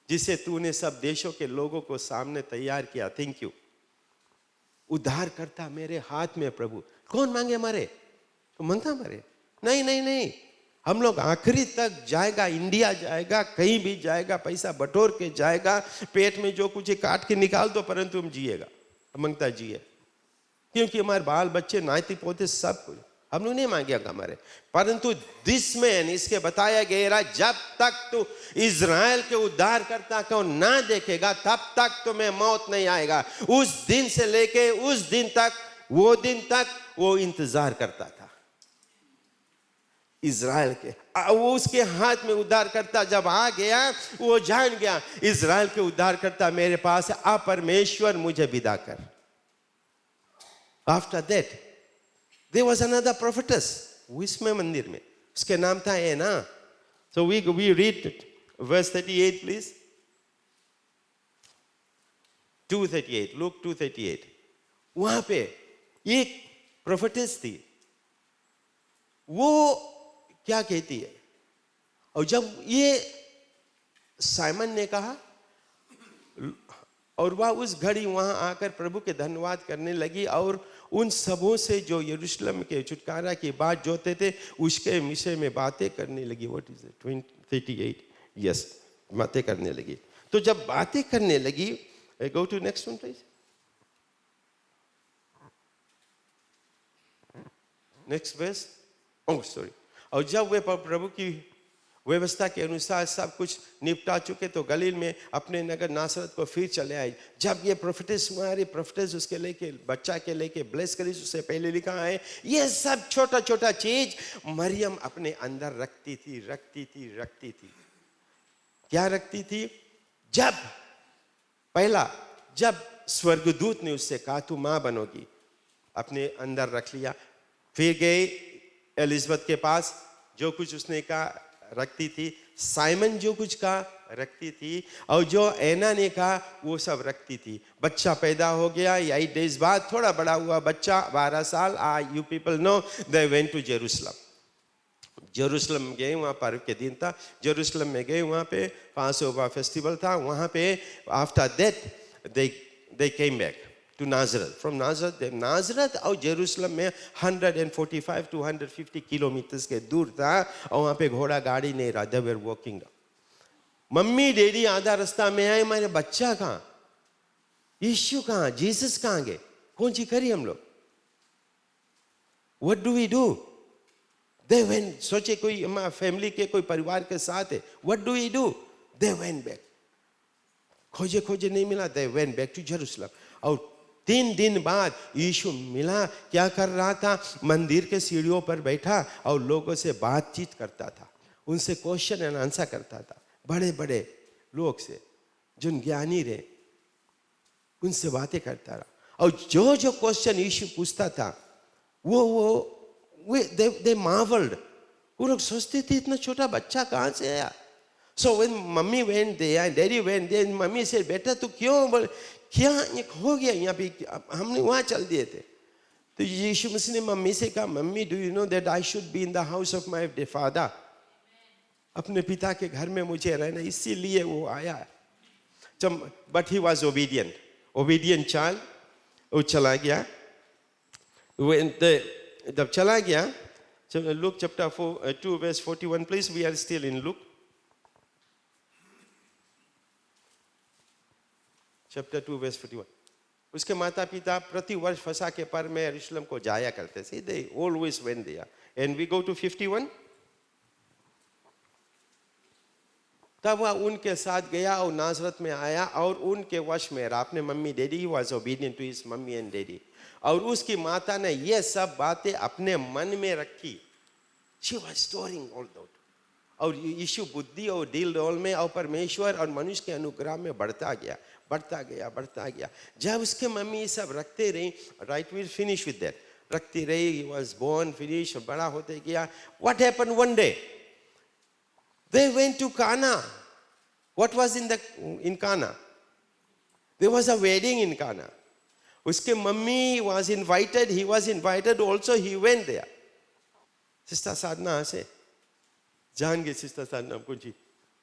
जिसे तूने सब देशों के लोगों को सामने तैयार किया। Thank you. उद्धार करता मेरे हाथ में प्रभु। कौन मांगे मरे? तो मांगता मरे? नहीं नहीं नहीं, हम लोग आखिरी तक जाएगा, इंडिया जाएगा, कहीं भी जाएगा, पैसा बटोर के जाएगा, पेट में जो कुछ है काट के निकाल दो, परंतु हम जिएगा। मांगता जिए, क्योंकि हमारे बाल बच्चे, नाती पोते, सब कुछ हम लोग नहीं मांगेगा हमारे। परंतु दिस मैन, इसके बताया गया, जब तक तू इज़राइल के उद्धार करता को ना देखेगा, तब तक तुम्हें मौत नहीं आएगा। उस दिन से लेके उस दिन तक, वो दिन तक वो इंतजार करता था इज़राइल के। वो उसके हाथ में उद्धार करता जब आ गया, वो जान गया इज़राइल के उद्धार करता मेरे पास है, आ परमेश्वर मुझे विदा कर। After that there was another prophetess, इसमें मंदिर में, उसके नाम था एना। So we read verse 38 please, 2:38, Luke 2:38। वहां पे एक prophetess थी, वो क्या कहती है, और जब ये साइमन ने कहा, और वह उस घड़ी वहां आकर प्रभु के धन्यवाद करने लगी, और उन सबों से जो यरूशलेम के छुटकारा की बात जोते थे उसके विषय में बातें करने लगी। व्हाट इज इट, 38, यस, बातें करने लगी। तो जब बातें करने लगी, go to next one please, next verse, oh sorry. और जब वे प्रभु की व्यवस्था के अनुसार सब कुछ निपटा चुके, तो गलील में अपने नगर नासरत को फिर चले आए। जब ये प्रोफेटिस हमारी प्रोफेटिस उसके लेके, बच्चा के लेके ब्लेस करी, उससे पहले लिखा है, ये सब छोटा छोटा चीज मरियम अपने अंदर रखती थी। क्या रखती थी? जब स्वर्गदूत ने उससे कहा तू मां बनोगी, अपने अंदर रख लिया। फिर गए एलिजबेथ के पास, जो कुछ उसने कहा रखती थी। साइमन जो कुछ कहा रखती थी, और जो एना ने कहा वो सब रखती थी। बच्चा पैदा हो गया, 8 डेज बाद थोड़ा बड़ा हुआ बच्चा, 12 साल। You people know they went to Jerusalem गए, वहाँ पर्व के दिन था, जेरूशलम में गए, वहाँ पे पासओवर फेस्टिवल था, वहाँ पे after that they came back to Nazareth. From Nazareth और जेरूशलम में 145 to 150 किलोमीटर के दूर था, और वहाँ पे घोड़ा गाड़ी नहीं रहा। They were walking. Mummy daddy आधा रास्ता में आए, मेरे बच्चा कहाँ, यीशु कहाँ, जीसस कहाँ गए, कौन सी करी हम लोग? What do we do? They went, सोचे कोई हमारे फैमिली के कोई परिवार के साथ है। What do we do? They went back. खोजे नहीं मिला। They went back to Jerusalem. और 3 दिन बाद यीशु मिला। क्या कर रहा था? मंदिर के सीढ़ियों पर बैठा और लोगों से बातचीत करता था, उनसे क्वेश्चन एंड आंसर करता था। बड़े बड़े लोग से, जो ज्ञानी रहे, उनसे बातें करता रहा। और जो क्वेश्चन यीशु पूछता था, they marveled. वो लोग सोचते थे इतना छोटा बच्चा कहाँ से आया। So when mommy went there and daddy went there, mummy से बेटा तू क्यों, क्या हो गया यहाँ पे, हमने वहाँ चल दिए थे। तो यीशु मसीह ने मम्मी से कहा, mummy do you know that I should be in the house of my father, अपने पिता के घर में मुझे रहना, इसीलिए वो आया। But he was obedient child. वो चला गया। जब चला गया, Luke chapter 2 verse 41 please, we are still in Luke chapter 2 verse 41. उसके माता पिता प्रति वर्ष फसा के पर में यरूशलेम को जाया करते थे. They always went there. And we go to 51. तब वह उनके साथ गया और नासरत में आया और उनके वश में रहा. अपने mummy daddy was obedient to his mummy and daddy. और उसकी माता ने ये सब बातें अपने मन में रखी. She was storing all that. और यीशु बुद्धि और दिल डोल में और परमेश्वर और मनुष्य के अनुग्रह में बढ़ता गया. जब उसके मम्मी सब रखते रही, right, we finish with that, रखती रही, ही वाज बोर्न, फिनिश, और बड़ा होते गया. What happened one day? They went to Cana. What was in Cana? There was a wedding in Cana. उसके mummy was invited, he was invited also, he went there. Sister Sadhana से जान गए, sister साधना कुछ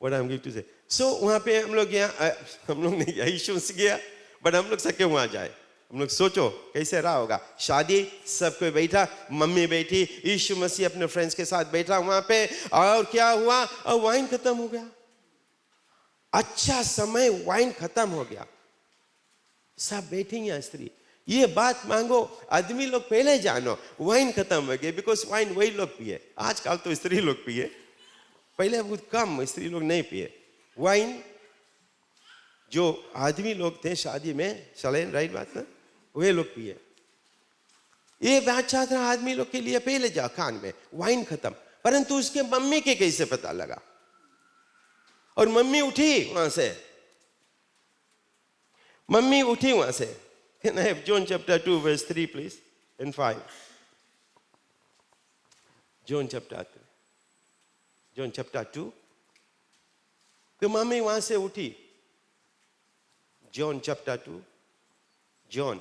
What I'm going to say. So वहाँ पे हम लोग गया, हम लोग नहीं गया, यीशु से गया, बट हम लोग सके वहाँ जाए. हम लोग सोचो कैसे रहा होगा. शादी, सब कोई बैठा, मम्मी बैठी, यीशु मसीह अपने फ्रेंड्स के साथ बैठा वहाँ पे, और क्या हुआ? और वाइन खत्म हो गया. अच्छा समय, वाइन खत्म हो गया. सब बैठेंगे स्त्री, ये बात मांगो, आदमी लोग पहले जानो वाइन खत्म हो गया, बिकॉज वाइन वही लोग पिए. आजकल तो स्त्री लोग पिए, पहले बहुत कम स्त्री लोग नहीं पिए वाइन. जो आदमी लोग थे शादी में, चले, राइट बात ना, वे लोग पिए. ये बात चाहता था आदमी लोग के लिए, पहले जा खान में वाइन खत्म. परंतु उसके मम्मी के कैसे पता लगा? और मम्मी उठी वहां से, मम्मी उठी वहां से. Can I have John chapter 2 verse 3 please and 5? John chapter 2. तो मम्मी वहां से उठी. John chapter 2. John.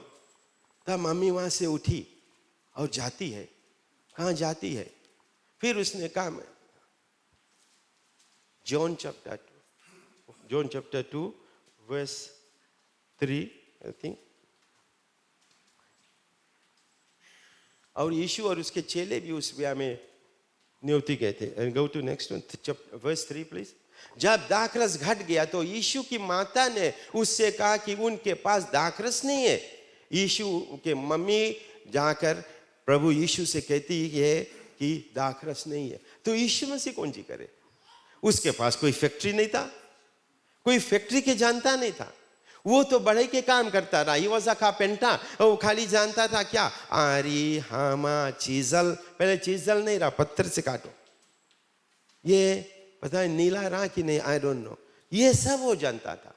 तब मम्मी वहां से उठी और जाती है. कहाँ जाती है? फिर उसने कहा, John chapter 2 verse 3 I think. और यीशु और उसके चेले भी उस ब्याह में न्योती गए थे. And go to next one, verse 3 please. जब दाखरस घट गया तो यीशु की माता ने उससे कहा कि उनके पास दाखरस नहीं है. यीशु के मम्मी जाकर प्रभु यीशु से कहती है कि दाखरस नहीं है. तो यीशु मसीह कौन सी करे? उसके पास कोई फैक्ट्री नहीं था, कोई फैक्ट्री के जानता नहीं था. वो तो बढ़ई के काम करता रहा. He was a carpenter. वो खाली जानता था क्या? आरी, हामा, चीजल. पहले चीजल नहीं रहा, पत्थर से काटो. ये पता है नीला रहा कि नहीं, आई डोंट नो. ये सब वो जानता था.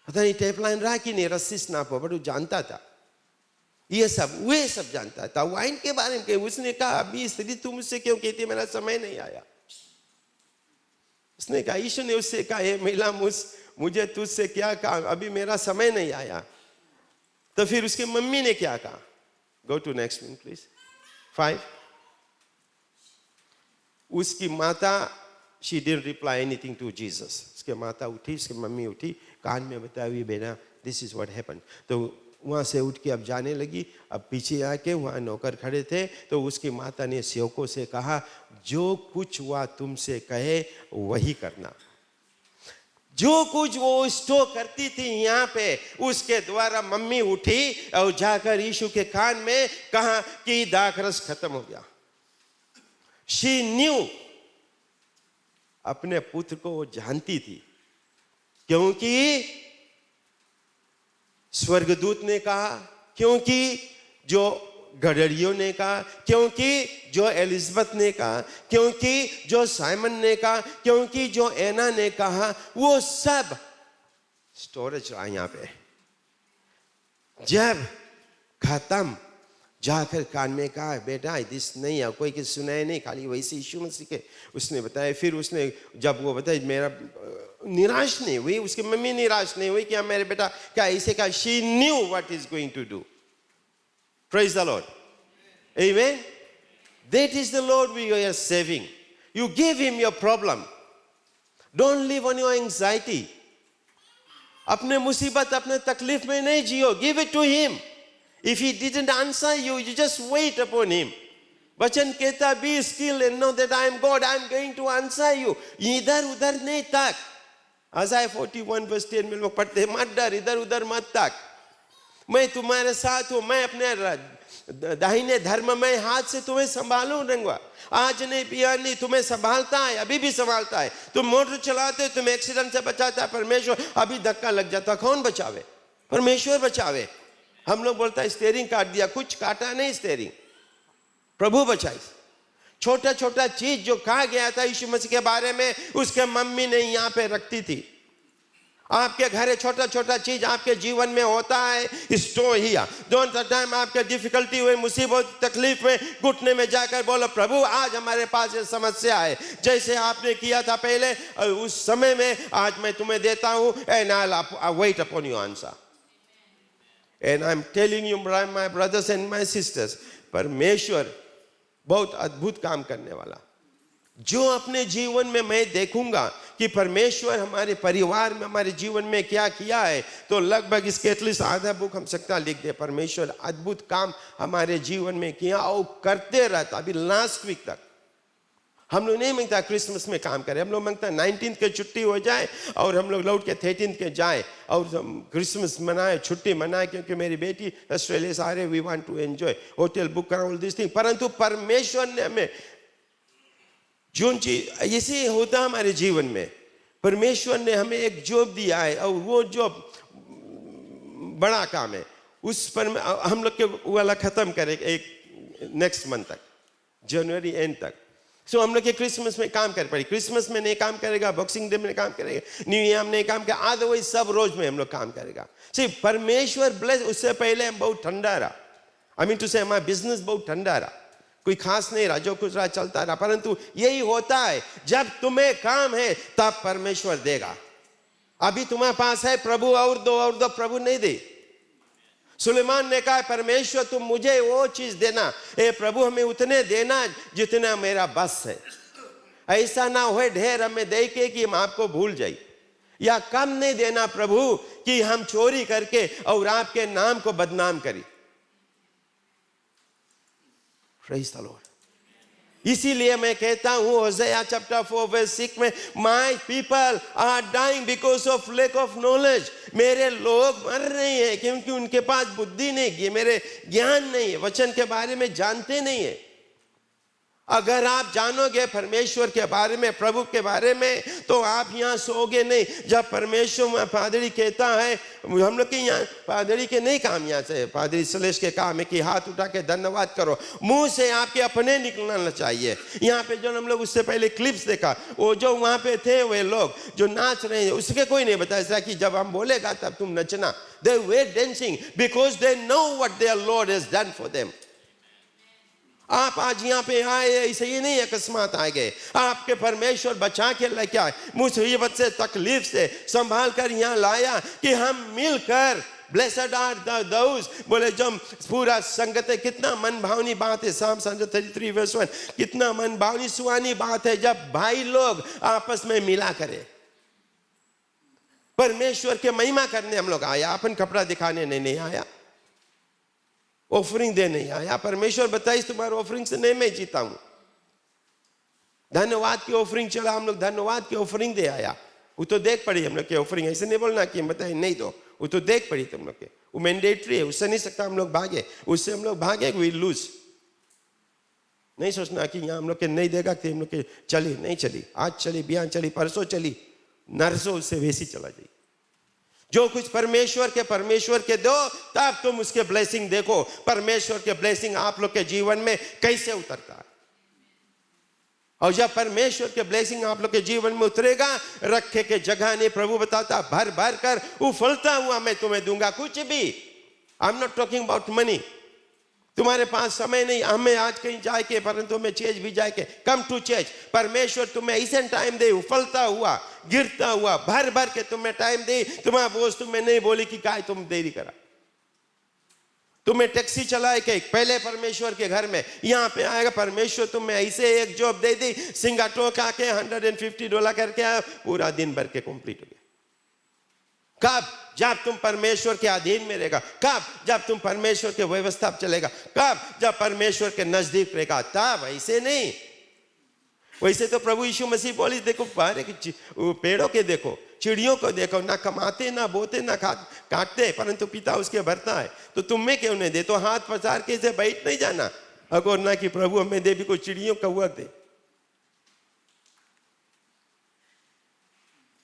पता नहीं टेप लाइन रहा कि नहीं, रस्सी नापो, बट वो जानता था. ये सब वे सब जानता था. वाइन के बारे में उसने कहा, अभी स्त्री तुम मुझसे क्यों कहती, मेरा समय नहीं आया. उसने कहा, यीशु ने उससे कहा, हे महिला, मुझे तुझसे क्या कहा, अभी मेरा समय नहीं आया. तो फिर उसकी मम्मी ने क्या कहा? Go to next one please, 5. उसकी माता, she didn't reply anything to Jesus. उसके माता उठी, उसकी मम्मी उठी, कान में बताई, बेटा दिस इज व्हाट हैपेंड. तो वहां से उठ के अब जाने लगी. अब पीछे आके वहां नौकर खड़े थे. तो उसकी माता ने सेवकों से कहा, जो कुछ वह तुमसे कहे वही करना. जो कुछ वो स्टो करती थी यहाँ पे, उसके द्वारा मम्मी उठी और जाकर यीशु के कान में कहा कि दाखरस खत्म हो गया. She knew. अपने पुत्र को वो जानती थी, क्योंकि स्वर्गदूत ने कहा, क्योंकि जो गडरियों ने कहा, क्योंकि जो एलिजाबेथ ने कहा, क्योंकि जो साइमन ने कहा, क्योंकि जो एना ने कहा, वो सब स्टोरेज रहा यहाँ पे. जब खत्म, जाकर कान में कहा, बेटा दिस नहीं है, कोई किसी सुनाए नहीं, खाली वैसे यीशु मसीह के उसने बताया. फिर उसने जब वो बताया, मेरा निराश नहीं हुई, उसकी मम्मी निराश नहीं हुई, क्या मेरे बेटा क्या ऐसे कहा. She knew what is going to do. Praise the Lord. Amen. That is the Lord we are saving. You give him your problem. Don't live on your anxiety. अपने मुसीबत, अपने तकलीफ में नहीं जियो. Give it to him. If he didn't answer you, you just wait upon him. वचन कहता, be still and know that I am God. I am going to answer you. इधर उधर नहीं तक. Isaiah 41 verse 10 में लोग पढ़ते हैं, मत डर, इधर उधर मत ताक, मैं तुम्हारे साथ हूं, मैं अपने दाहिने धर्ममय हाथ से तुम्हें संभालूंगा। आज नहीं पिया नहीं, तुम्हें संभालता है, अभी भी संभालता है। तुम मोटर चलाते हो, तुम एक्सीडेंट से बचाता है परमेश्वर, अभी धक्का लग जाता, कौन बचावे? परमेश्वर बचावे। हम लोग बोलता है स्टीयरिंग काट दिया, कुछ काटा नहीं स्टीयरिंग, प्रभु बचाए। छोटा छोटा चीज जो कहा गया था यीशु मसीह के बारे में, उसके मम्मी ने यहाँ पे रखती थी। आपके घर छोटा छोटा चीज आपके जीवन में होता है, स्टोर हिया। डोंट द टाइम आपके डिफिकल्टी हुए, मुसीबत तकलीफ में, घुटने में जाकर बोलो, प्रभु आज हमारे पास ये समस्या है, जैसे आपने किया था पहले उस समय में, आज मैं तुम्हें देता हूं, and I weight upon your answer. And I am telling you my brothers and my sister's, परमेश्वर बहुत अद्भुत काम करने वाला। जो अपने जीवन में मैं देखूंगा कि परमेश्वर हमारे परिवार में, हमारे जीवन में क्या किया है, तो लगभग इसके एटलीस्ट आधा बुक हम सकता लिख दे। परमेश्वर अद्भुत काम हमारे जीवन में किया और करते रहता। अभी लास्ट वीक तक हम लोग नहीं मांगता क्रिसमस में काम करें, हम लोग मांगता 19 के छुट्टी हो जाए और हम लोग लौट के 13 के जाए और क्रिसमस मनाए, छुट्टी मनाए, क्योंकि मेरी बेटी ऑस्ट्रेलिया से आ रही, we want to enjoy, hotel book करा, ऑल दिस थिंग। परंतु परमेश्वर ने हमें जो चीज ऐसे होता हमारे जीवन में, परमेश्वर ने हमें एक जॉब दिया है और वो जॉब बड़ा काम है, उस पर हम लोग के वाला खत्म करेंगे एक नेक्स्ट मंथ तक, जनवरी एंड तक। सो हम लोग के क्रिसमस में काम कर पड़े, क्रिसमस में नहीं काम करेगा, बॉक्सिंग डे में काम करेगा, न्यू ईयर में नहीं काम करेगा, अदरवाइज सब रोज में हम लोग काम करेगा। सिर्फ परमेश्वर ब्लेस। उससे पहले हम बहुत ठंडा रहा, आई मीन टू से हमारा बिजनेस बहुत ठंडा रहा, कोई खास नहीं रहा, जो कुछ रहा चलता रहा। परंतु यही होता है, जब तुम्हें काम है तब परमेश्वर देगा। अभी तुम्हारे पास है, प्रभु और दो प्रभु नहीं दे। सुलेमान ने कहा, परमेश्वर तुम मुझे वो चीज देना, ए प्रभु हमें उतने देना जितना मेरा बस है। ऐसा ना हो ढेर हमें दे के कि हम आपको भूल जाए, या कम नहीं देना प्रभु कि हम चोरी करके और आपके नाम को बदनाम करें। Praise the Lord. इसीलिए मैं कहता हूं होसेया चैप्टर 4 वर्स 6 में, my people are dying because of lack of knowledge. मेरे लोग मर रहे हैं क्योंकि उनके पास बुद्धि नहीं है, मेरे ज्ञान नहीं है, वचन के बारे में जानते नहीं है। अगर आप जानोगे परमेश्वर के बारे में, प्रभु के बारे में, तो आप यहाँ सोओगे नहीं। जब परमेश्वर पादरी कहता है, हम लोग के यहाँ पादरी के नहीं काम, यहाँ से पादरी सलेश के काम है कि हाथ उठा के धन्यवाद करो, मुंह से आपके अपने निकलना चाहिए। यहाँ पे जो हम लोग उससे पहले क्लिप्स देखा, वो जो वहाँ पे थे वे लोग जो नाच रहे हैं, उसके कोई नहीं बताया कि जब हम बोलेगा तब तुम नचना। They were dancing because they know what their Lord has done for them. आप आज यहाँ पे आए ऐसे ही नहीं अकस्मात आ गए, आपके परमेश्वर बचा के लेके आए, मुसीबत से, तकलीफ से संभाल कर यहाँ लाया कि हम मिलकर, ब्लेसड आर दोज, बोले जब पूरा संगत है। कितना मन भावनी बात है, Psalm 133 verse 1, कितना मन भावनी सुहानी बात है जब भाई लोग आपस में मिला करे। परमेश्वर के महिमा करने हम लोग आया, अपन कपड़ा दिखाने नहीं आया, ऑफरिंग दे नहीं आया। परमेश्वर बताइए तुम्हारे ऑफरिंग से नहीं मैं जीता हूं। धन्यवाद की ऑफरिंग चला, हम लोग धन्यवाद की ऑफरिंग दे आया, वो तो देख पड़ी हम लोग की ऑफरिंग। ऐसे नहीं बोलना कि हम बताए नहीं दो, वो तो देख पड़ी तुम लोग के, वो मैंडेटरी है, उससे नहीं सकता हम लोग भागे, उससे हम लोग भागे वी लूज। नहीं सोचना कि यहाँ हम लोग के नहीं देगा कि हम लोग के चली नहीं चली, आज चली, बयान चली, परसों चली, नरसों उससे वैसी चला जाए। जो कुछ परमेश्वर के दो, तब तुम उसके ब्लेसिंग देखो। परमेश्वर के ब्लेसिंग आप लोग के जीवन में कैसे उतरता है, और जब परमेश्वर के ब्लेसिंग आप लोग के जीवन में उतरेगा, रखे के जगह नहीं, प्रभु बताता भर भर कर उफलता हुआ मैं तुम्हें दूंगा। कुछ भी, I am not talking about money. तुम्हारे पास समय नहीं, हमें आज कहीं जाए के, परंतु हमें चेज भी जाए के, कम टू चेज। परमेश्वर तुम्हें ऐसे टाइम दे, उफलता हुआ, गिरता हुआ, भर भर के तुम्हें टाइम दे। तुम्हारा बोझ तुम्हें नहीं बोली कि काय तुम देरी करा, तुम्हें टैक्सी चलाए के पहले परमेश्वर के घर में, यहाँ पे आएगा परमेश्वर तुम्हें ऐसे एक जॉब दे दी, सिंगाटोर का के $150 करके आया, पूरा दिन भर के कंप्लीट हो गया। कब? जब तुम परमेश्वर के अधीन में रहेगा। कब? जब तुम परमेश्वर के व्यवस्था चलेगा। कब? जब परमेश्वर के नजदीक रहेगा, तब। ऐसे नहीं। वैसे तो प्रभु यीशु मसीह बोली, देखो बाहर के पेड़ों के देखो, चिड़ियों को देखो, ना कमाते, ना बोते, ना काटते, परंतु पिता उसके भरता है, तो तुम में क्यों नहीं दे? तो हाथ पसार के इसे बैठ नहीं जाना, अगर ना कि प्रभु हमें दे भी कोई चिड़ियों का हुआ दे।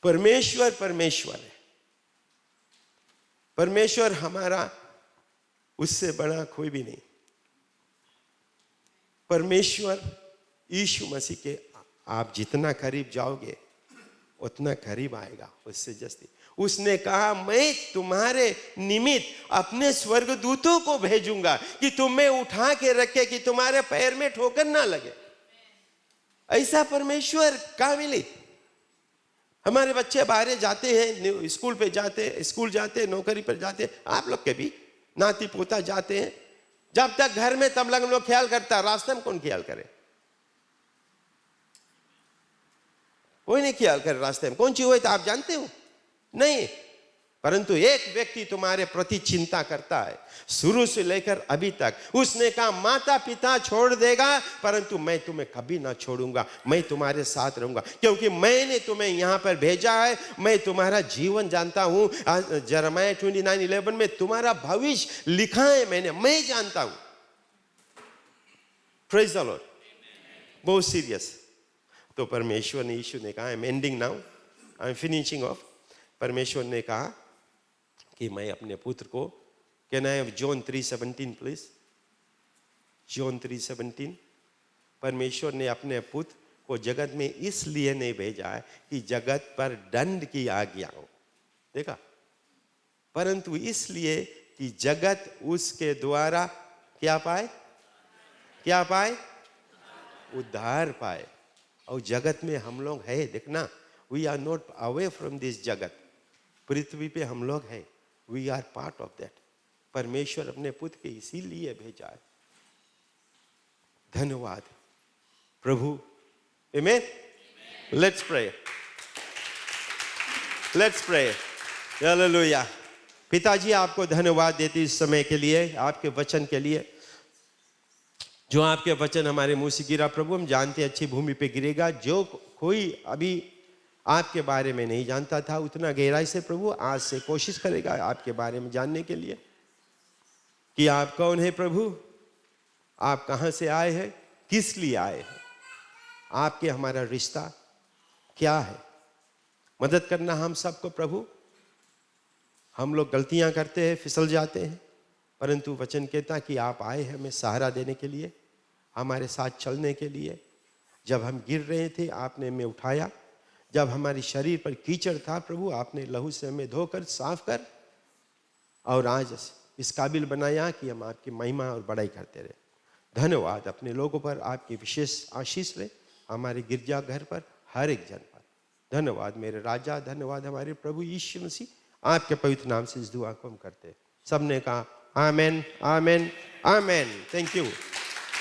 परमेश्वर परमेश्वर है, परमेश्वर हमारा, उससे बड़ा कोई भी नहीं। परमेश्वर यीशु मसीह के आप जितना करीब जाओगे उतना करीब आएगा, उससे जस्ती। उसने कहा मैं तुम्हारे निमित्त अपने स्वर्गदूतों को भेजूंगा कि तुम्हें उठा के रखे कि तुम्हारे पैर में ठोकर ना लगे। ऐसा परमेश्वर कहाँ मिली? हमारे बच्चे बाहर जाते हैं, स्कूल पे जाते, स्कूल जाते, नौकरी पर जाते, आप लोग के भी नाती पोता जाते हैं, जब तक घर में तब लोग ख्याल करता, रास्ते में कौन ख्याल करे? कोई नहीं ख्याल करे रास्ते में कौन सी हुई तो आप जानते हो नहीं, परंतु एक व्यक्ति तुम्हारे प्रति चिंता करता है शुरू से लेकर अभी तक। उसने कहा माता पिता छोड़ देगा परंतु मैं तुम्हें कभी ना छोड़ूंगा, मैं तुम्हारे साथ रहूंगा, क्योंकि मैंने तुम्हें यहां पर भेजा है। मैं तुम्हारा जीवन जानता हूं। यिर्मयाह 29:11 में तुम्हारा भविष्य लिखा है मैंने, मैं जानता हूं। Praise the Lord. बहुत सीरियस। तो परमेश्वर ने, यीशु ने कहा, I am ending now, I am finishing of. परमेश्वर ने कहा कि मैं अपने पुत्र को, can I have John 3:17 please? John 3:17। परमेश्वर ने अपने पुत्र को जगत में इसलिए नहीं भेजा है कि जगत पर दंड की आज्ञा हो, देखा, परंतु इसलिए कि जगत उसके द्वारा क्या पाए? क्या पाए? उद्धार पाए। और जगत में हम लोग है, देखना, we are not away from this जगत। पृथ्वी पे हम लोग हैं, we are part of that. परमेश्वर अपने पुत्र के इसीलिए भेजा है। धन्यवाद प्रभु। Amen. Let's pray, let's pray. Hallelujah. पिताजी आपको धन्यवाद देते इस समय के लिए, आपके वचन के लिए, जो आपके वचन हमारे मुंह से गिरा प्रभु, हम जानते अच्छी भूमि पे गिरेगा। जो कोई अभी आपके बारे में नहीं जानता था उतना गहराई से प्रभु आज से कोशिश करेगा आपके बारे में जानने के लिए कि आप कौन है प्रभु, आप कहां से आए हैं, किस लिए आए हैं, आपके हमारा रिश्ता क्या है। मदद करना हम सबको प्रभु। हम लोग गलतियां करते हैं, फिसल जाते हैं, परंतु वचन कहता कि आप आए हैं हमें सहारा देने के लिए, हमारे साथ चलने के लिए। जब हम गिर रहे थे आपने हमें उठाया, जब हमारी शरीर पर कीचड़ था प्रभु आपने लहू से हमें धोकर साफ कर और आज इस काबिल बनाया कि हम आपकी महिमा और बड़ाई करते रहे। धन्यवाद अपने लोगों पर आपकी विशेष आशीष ले, हमारे गिरजा घर पर, हर एक जन पर। धन्यवाद मेरे राजा, धन्यवाद हमारे प्रभु यीशु मसीह। आपके पवित्र नाम से इस दुआ को हम करते हैं। सबने कहा आमेन, आमेन, आमेन। Thank you.